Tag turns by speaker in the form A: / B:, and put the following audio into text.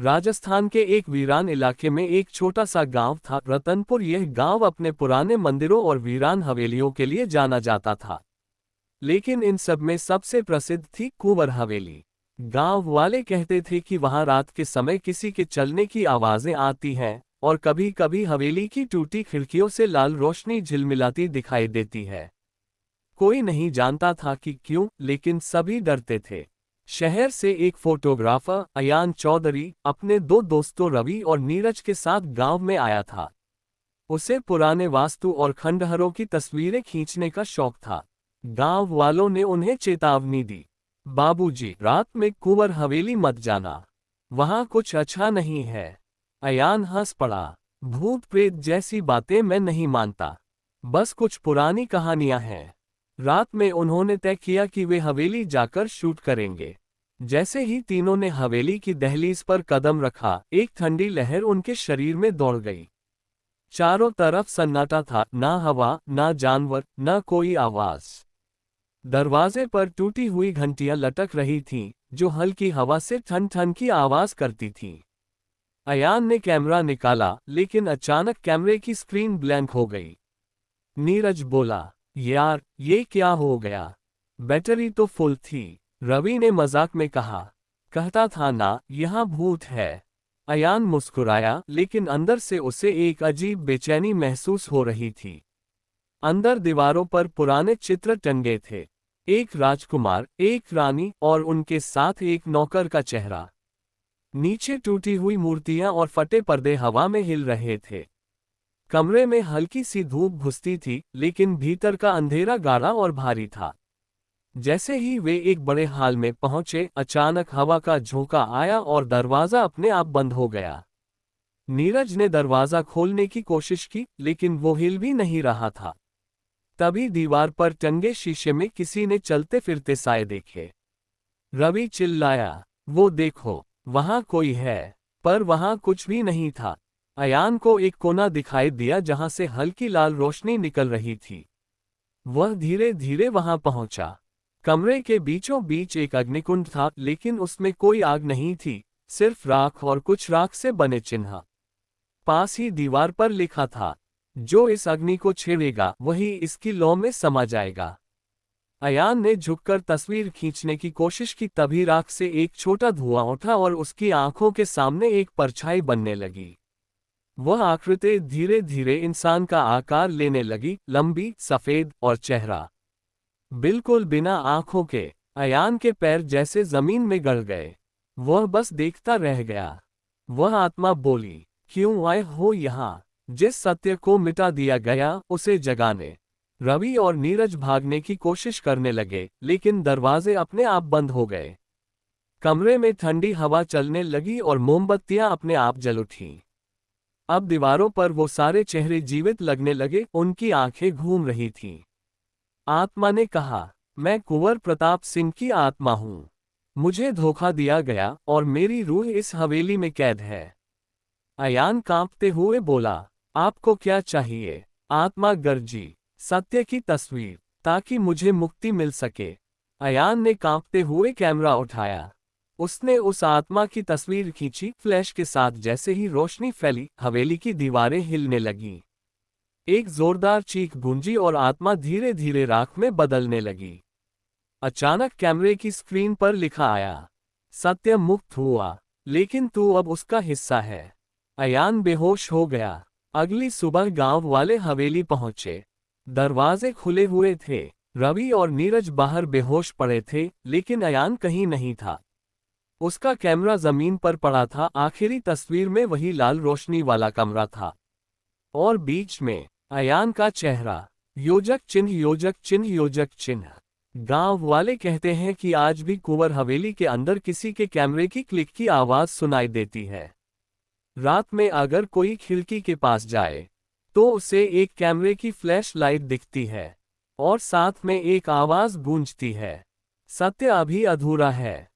A: राजस्थान के एक वीरान इलाके में एक छोटा सा गांव था रतनपुर। यह गांव अपने पुराने मंदिरों और वीरान हवेलियों के लिए जाना जाता था। लेकिन इन सब में सबसे प्रसिद्ध थी कुंवर हवेली। गांव वाले कहते थे कि वहां रात के समय किसी के चलने की आवाजें आती हैं और कभी कभी हवेली की टूटी खिड़कियों से लाल रोशनी झिलमिलाती दिखाई देती है। कोई नहीं जानता था कि क्यों, लेकिन सभी डरते थे। शहर से एक फोटोग्राफर अयान चौधरी अपने दो दोस्तों रवि और नीरज के साथ गांव में आया था। उसे पुराने वास्तु और खंडहरों की तस्वीरें खींचने का शौक था। गांव वालों ने उन्हें चेतावनी दी, बाबूजी, रात में कुंवर हवेली मत जाना, वहां कुछ अच्छा नहीं है। अयान हंस पड़ा, भूत प्रेत जैसी बातें मैं नहीं मानता, बस कुछ पुरानी कहानियां हैं। रात में उन्होंने तय किया कि वे हवेली जाकर शूट करेंगे। जैसे ही तीनों ने हवेली की दहलीज पर कदम रखा, एक ठंडी लहर उनके शरीर में दौड़ गई। चारों तरफ सन्नाटा था, ना हवा, ना जानवर, ना कोई आवाज। दरवाजे पर टूटी हुई घंटियां लटक रही थीं, जो हल्की हवा से ठन ठन की आवाज करती थीं। अयान ने कैमरा निकाला, लेकिन अचानक कैमरे की स्क्रीन ब्लैंक हो गई। नीरज बोला, यार, ये क्या हो गया? बैटरी तो फुल थी। रवि ने मजाक में कहा, कहता था ना, यहाँ भूत है। अयान मुस्कुराया, लेकिन अंदर से उसे एक अजीब बेचैनी महसूस हो रही थी। अंदर दीवारों पर पुराने चित्र टंगे थे, एक राजकुमार, एक रानी और उनके साथ एक नौकर का चेहरा। नीचे टूटी हुई मूर्तियां और फटे पर्दे हवा में हिल रहे थे। कमरे में हल्की सी धूप घुसती थी, लेकिन भीतर का अंधेरा गाढ़ा और भारी था। जैसे ही वे एक बड़े हॉल में पहुंचे, अचानक हवा का झोंका आया और दरवाजा अपने आप बंद हो गया। नीरज ने दरवाजा खोलने की कोशिश की, लेकिन वो हिल भी नहीं रहा था। तभी दीवार पर टंगे शीशे में किसी ने चलते फिरते साए देखे। रवि चिल्लाया, वो देखो, वहां कोई है। पर वहां कुछ भी नहीं था। अयान को एक कोना दिखाई दिया जहां से हल्की लाल रोशनी निकल रही थी। वह धीरे धीरे वहां पहुंचा। कमरे के बीचों बीच एक अग्निकुंड था, लेकिन उसमें कोई आग नहीं थी, सिर्फ राख और कुछ राख से बने चिन्ह। पास ही दीवार पर लिखा था, जो इस अग्नि को छेड़ेगा वही इसकी लौ में समा जाएगा। अयान ने झुककर तस्वीर खींचने की कोशिश की, तभी राख से एक छोटा धुआं उठा और उसकी आंखों के सामने एक परछाई बनने लगी। वह आकृति धीरे धीरे इंसान का आकार लेने लगी, लंबी, सफेद और चेहरा बिल्कुल बिना आंखों के। अयान के पैर जैसे जमीन में गड़ गए। वह बस देखता रह गया। वह आत्मा बोली, क्यों आए हो यहाँ? जिस सत्य को मिटा दिया गया उसे जगाने। रवि और नीरज भागने की कोशिश करने लगे, लेकिन दरवाजे अपने आप बंद हो गए। कमरे में ठंडी हवा चलने लगी और मोमबत्तियां अपने आप जल उठीं। अब दीवारों पर वो सारे चेहरे जीवित लगने लगे, उनकी आंखें घूम रही थीं। आत्मा ने कहा, मैं कुंवर प्रताप सिंह की आत्मा हूं। मुझे धोखा दिया गया और मेरी रूह इस हवेली में कैद है। अयान कांपते हुए बोला, आपको क्या चाहिए? आत्मा गरजी, सत्य की तस्वीर, ताकि मुझे मुक्ति मिल सके। अयान ने कांपते हुए कैमरा उठाया। उसने उस आत्मा की तस्वीर खींची। फ्लैश के साथ जैसे ही रोशनी फैली, हवेली की दीवारें हिलने लगीं। एक जोरदार चीख गूंजी और आत्मा धीरे धीरे राख में बदलने लगी। अचानक कैमरे की स्क्रीन पर लिखा आया, सत्य मुक्त हुआ, लेकिन तू अब उसका हिस्सा है। अयान बेहोश हो गया। अगली सुबह गांव वाले हवेली पहुंचे। दरवाजे खुले हुए थे। रवि और नीरज बाहर बेहोश पड़े थे, लेकिन अयान कहीं नहीं था। उसका कैमरा जमीन पर पड़ा था। आखिरी तस्वीर में वही लाल रोशनी वाला कमरा था और बीच में अयान का चेहरा। योजक चिन्ह, योजक चिन्ह, योजक चिन्ह। गांव वाले कहते हैं कि आज भी कुंवर हवेली के अंदर किसी के कैमरे की क्लिक की आवाज सुनाई देती है। रात में अगर कोई खिड़की के पास जाए तो उसे एक कैमरे की फ्लैश लाइट दिखती है और साथ में एक आवाज गूंजती है, सत्य अभी अधूरा है।